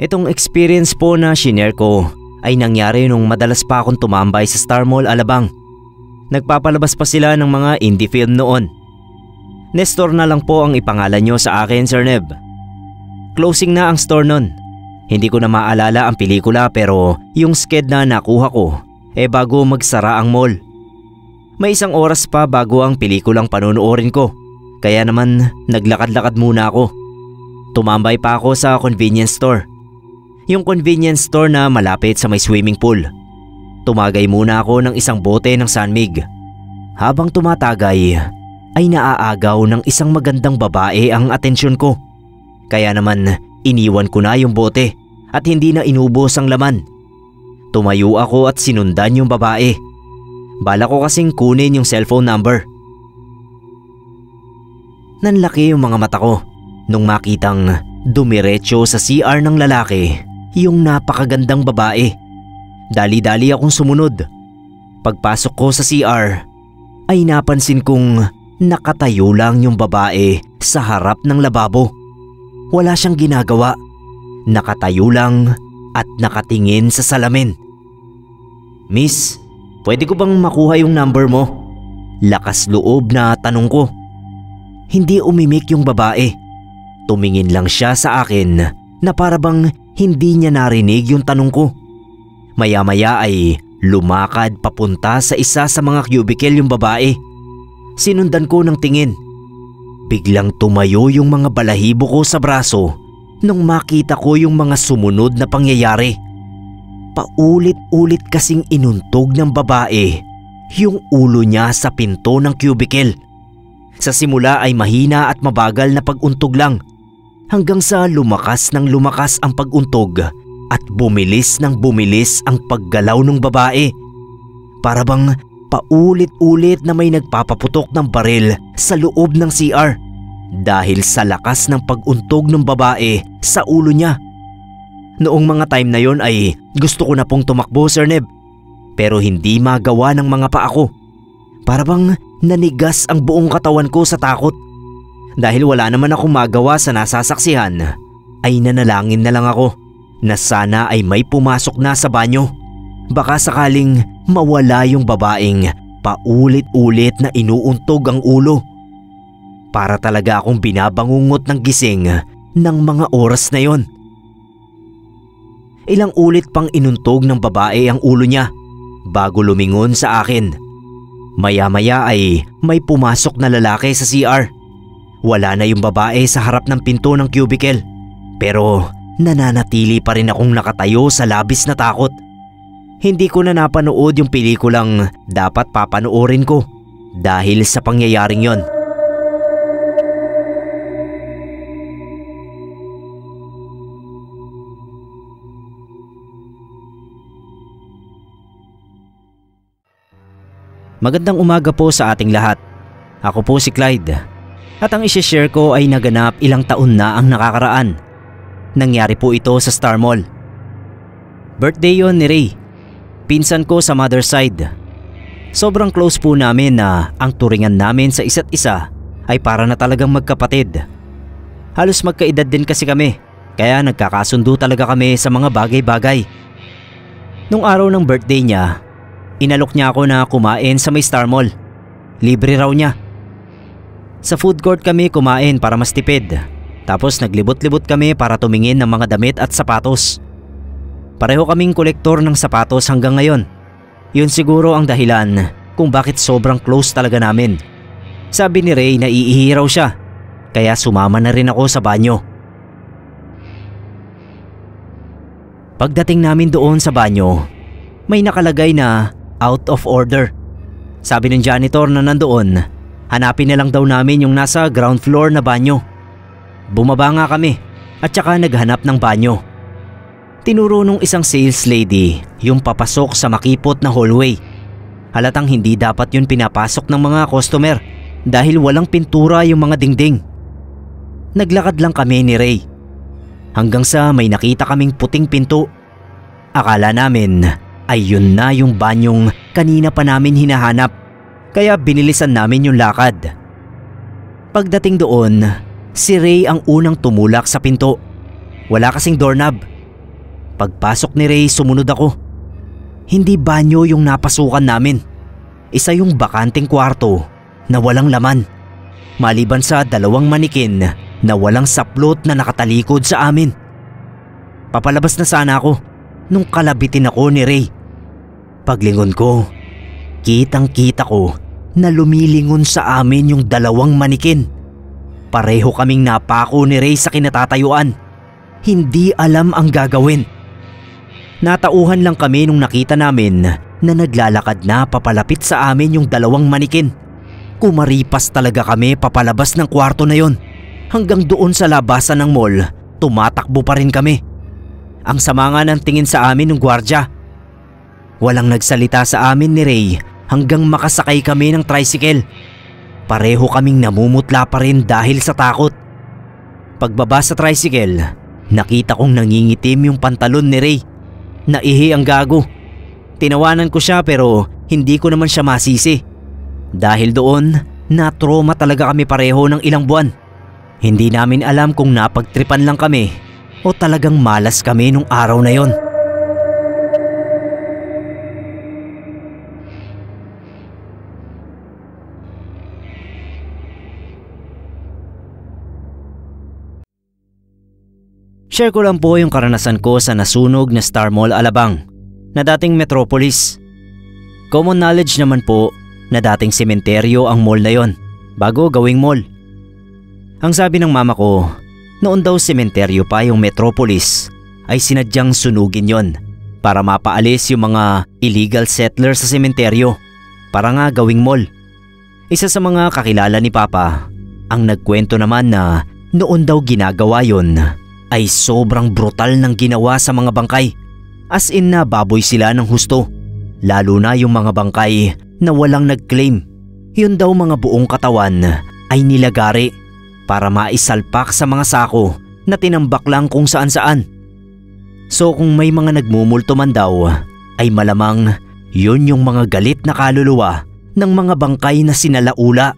Itong experience po na shinare ko ay nangyari nung madalas pa akong tumambay sa Star Mall, Alabang. Nagpapalabas pa sila ng mga indie film noon. Nestor na lang po ang ipangalan nyo sa akin, Sir Neb. Closing na ang store nun. Hindi ko na maalala ang pelikula pero yung sked na nakuha ko bago magsara ang mall. May 1 oras pa bago ang pelikulang panonoorin ko, kaya naman naglakad-lakad muna ako. Tumambay pa ako sa convenience store. Yung convenience store na malapit sa may swimming pool. Tumagay muna ako ng 1 bote ng Sanmig. Habang tumatagay ay naaagaw ng isang magandang babae ang atensyon ko. Kaya naman iniwan ko na yung bote at hindi na inubos ang laman. Tumayo ako at sinundan yung babae. Bala ko kasing kunin yung cellphone number. Nanlaki yung mga mata ko nung makitang dumiretso sa CR ng lalaki yung napakagandang babae. Dali-dali akong sumunod. Pagpasok ko sa CR ay napansin kong nakatayo lang yung babae sa harap ng lababo. Wala siyang ginagawa. Nakatayo lang at nakatingin sa salamin. "Miss, pwede ko bang makuha yung number mo?" Lakas loob na tanong ko. Hindi umimik yung babae. Tumingin lang siya sa akin na para bang hindi niya narinig yung tanong ko. Maya-maya ay lumakad papunta sa isa sa mga cubicle yung babae. Sinundan ko ng tingin. Biglang tumayo yung mga balahibo ko sa braso nung makita ko yung mga sumunod na pangyayari. Paulit-ulit kasing inuntog ng babae yung ulo niya sa pinto ng cubicle. Sa simula ay mahina at mabagal na pag-untog lang, hanggang sa lumakas ng lumakas ang pag-untog at bumilis ng bumilis ang paggalaw ng babae. Para bang paulit-ulit na may nagpapaputok ng baril sa loob ng CR dahil sa lakas ng pag-untog ng babae sa ulo niya. Noong mga time na yon ay gusto ko na pong tumakbo, Sir Neb, pero hindi magawa ng mga paa ko. Para bang nanigas ang buong katawan ko sa takot. Dahil wala naman akong magawa sa nasasaksihan, ay nanalangin na lang ako na sana ay may pumasok na sa banyo. Baka sakaling mawala yung babaeng paulit-ulit na inuuntog ang ulo. Para talaga akong binabangungot ng gising ng mga oras na yon. Ilang ulit pang inuntog ng babae ang ulo niya bago lumingon sa akin. Maya-maya ay may pumasok na lalaki sa CR. Wala na yung babae sa harap ng pinto ng cubicle, pero nananatili pa rin akong nakatayo sa labis na takot. Hindi ko na napanood yung pelikulang dapat papanoorin ko dahil sa pangyayaring yon. Magandang umaga po sa ating lahat. Ako po si Clyde. At ang isi-share ko ay naganap ilang taon na ang nakakaraan. Nangyari po ito sa Star Mall. Birthday yon ni Ray, pinsan ko sa mother side. Sobrang close po namin na ang turingan namin sa isa't isa ay para na talagang magkapatid. Halos magkaedad din kasi kami, kaya nagkakasundo talaga kami sa mga bagay-bagay. Nung araw ng birthday niya, inalok niya ako na kumain sa may Star Mall. Libre raw niya. Sa food court kami kumain para mas tipid. Tapos naglibot-libot kami para tumingin ng mga damit at sapatos. Pareho kaming kolektor ng sapatos hanggang ngayon. Yun siguro ang dahilan kung bakit sobrang close talaga namin. Sabi ni Ray na iihi raw siya, kaya sumama na rin ako sa banyo. Pagdating namin doon sa banyo, may nakalagay na out of order. Sabi ng janitor na nandoon, hanapin na lang daw namin yung nasa ground floor na banyo. Bumaba nga kami at saka naghanap ng banyo. Tinuro nung isang sales lady yung papasok sa makipot na hallway. Halatang hindi dapat yun pinapasok ng mga customer dahil walang pintura yung mga dingding. Naglakad lang kami ni Ray hanggang sa may nakita kaming puting pinto. Akala namin ay yun na yung banyong kanina pa namin hinahanap, kaya binilisan namin yung lakad. Pagdating doon, si Ray ang unang tumulak sa pinto. Wala kasing doorknob, Pagpasok ni Ray, sumunod ako. Hindi banyo yung napasukan namin. Isa yung bakanteng kwarto na walang laman. Maliban sa 2 manikin na walang saplot na nakatalikod sa amin. Papalabas na sana ako nung kalabitin ako ni Ray. Paglingon ko, kitang-kita ko na lumilingon sa amin yung 2 manikin. Pareho kaming napako ni Ray sa kinatatayuan. Hindi alam ang gagawin. Natauhan lang kami nung nakita namin na naglalakad na papalapit sa amin yung 2 manikin. Kumaripas talaga kami papalabas ng kwarto na yon. Hanggang doon sa labasan ng mall, tumatakbo pa rin kami. Ang sama nga ng tingin sa amin ng gwardya. Walang nagsalita sa amin ni Ray hanggang makasakay kami ng tricycle. Pareho kaming namumutla pa rin dahil sa takot. Pagbaba sa tricycle, nakita kong nangingitim yung pantalon ni Ray. Naihi ang gago. Tinawanan ko siya pero hindi ko naman siya masisi. Dahil doon, na-trauma talaga kami pareho ng ilang buwan. Hindi namin alam kung napagtripan lang kami o talagang malas kami nung araw na yon. Share ko lang po yung karanasan ko sa nasunog na Star Mall Alabang na dating Metropolis. Common knowledge naman po na dating sementeryo ang mall na yon bago gawing mall. Ang sabi ng mama ko, noon daw sementeryo pa yung Metropolis ay sinadyang sunugin yon para mapaalis yung mga illegal settlers sa sementeryo para nga gawing mall. Isa sa mga kakilala ni Papa ang nagkwento naman na noon daw ginagawa yon ay sobrang brutal ng ginawa sa mga bangkay. As in na baboy sila ng husto. Lalo na yung mga bangkay na walang nag-claim. Yun daw mga buong katawan ay nilagari para maisalpak sa mga sako na tinambak lang kung saan-saan. So kung may mga nagmumulto man daw ay malamang yun yung mga galit na kaluluwa ng mga bangkay na sinalaula.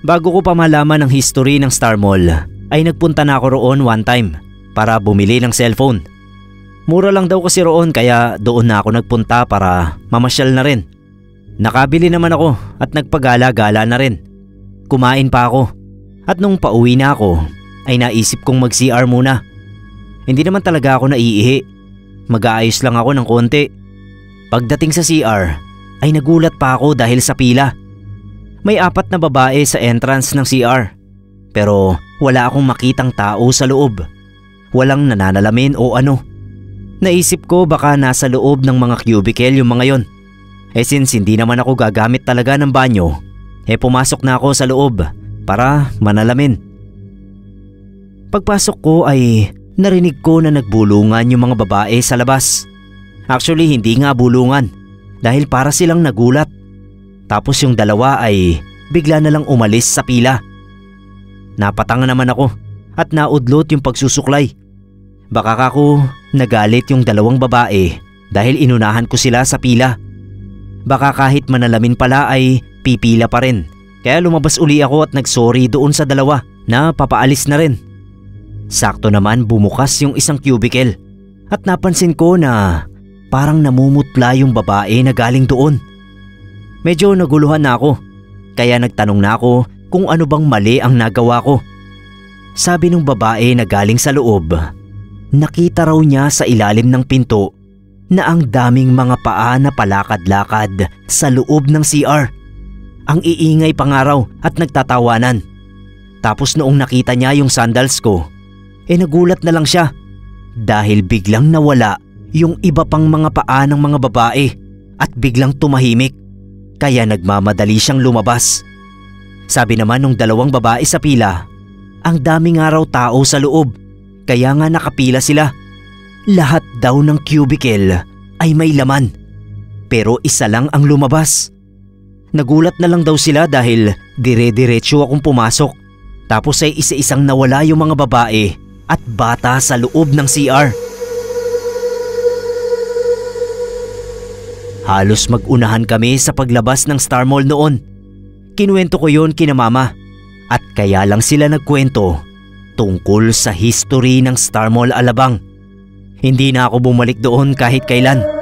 Bago ko pa malaman ang history ng Star Mall ay nagpunta na ako roon one time para bumili ng cellphone. Mura lang daw kasi roon kaya doon na ako nagpunta para mamasyal na rin. Nakabili naman ako at nagpagala-gala na rin. Kumain pa ako at nung pauwi na ako ay naisip kong mag-CR muna. Hindi naman talaga ako naiihi. Mag-aayos lang ako ng konti. Pagdating sa CR ay nagulat pa ako dahil sa pila. May 4 na babae sa entrance ng CR. Pero wala akong makitang tao sa loob. Walang nananalamin o ano. Naisip ko baka nasa loob ng mga cubicle yung mga yon. Since hindi naman ako gagamit talaga ng banyo, pumasok na ako sa loob para manalamin. Pagpasok ko ay narinig ko na nagbulungan yung mga babae sa labas. Actually hindi nga bulungan dahil para silang nagulat. Tapos yung 2 ay bigla na lang umalis sa pila. Napatanga naman ako at naudlot yung pagsusuklay. Baka ako nagalit yung 2 babae dahil inunahan ko sila sa pila. Baka kahit manalamin pala ay pipila pa rin. Kaya lumabas uli ako at nagsorry doon sa 2 na papaalis na rin. Sakto naman bumukas yung isang cubicle at napansin ko na parang namumutla yung babae na galing doon. Medyo naguluhan na ako kaya nagtanong na ako kung ano bang mali ang nagawa ko. Sabi ng babae na galing sa loob, nakita raw niya sa ilalim ng pinto na ang daming mga paa na palakad-lakad sa loob ng CR. Ang iingay pa nga raw at nagtatawanan. Tapos noong nakita niya yung sandals ko, nagulat na lang siya dahil biglang nawala yung iba pang mga paa ng mga babae at biglang tumahimik. Kaya nagmamadali siyang lumabas. Sabi naman ng 2 babae sa pila, ang daming nga raw tao sa loob, kaya nga nakapila sila. Lahat daw ng cubicle ay may laman, pero isa lang ang lumabas. Nagulat na lang daw sila dahil dire-diretso akong pumasok. Tapos ay isa-isang nawala yung mga babae at bata sa loob ng CR. Halos mag-unahan kami sa paglabas ng Star Mall noon. Kinuwento ko yon kina mama at kaya lang sila nagkwento tungkol sa history ng Star Mall Alabang. Hindi na ako bumalik doon kahit kailan.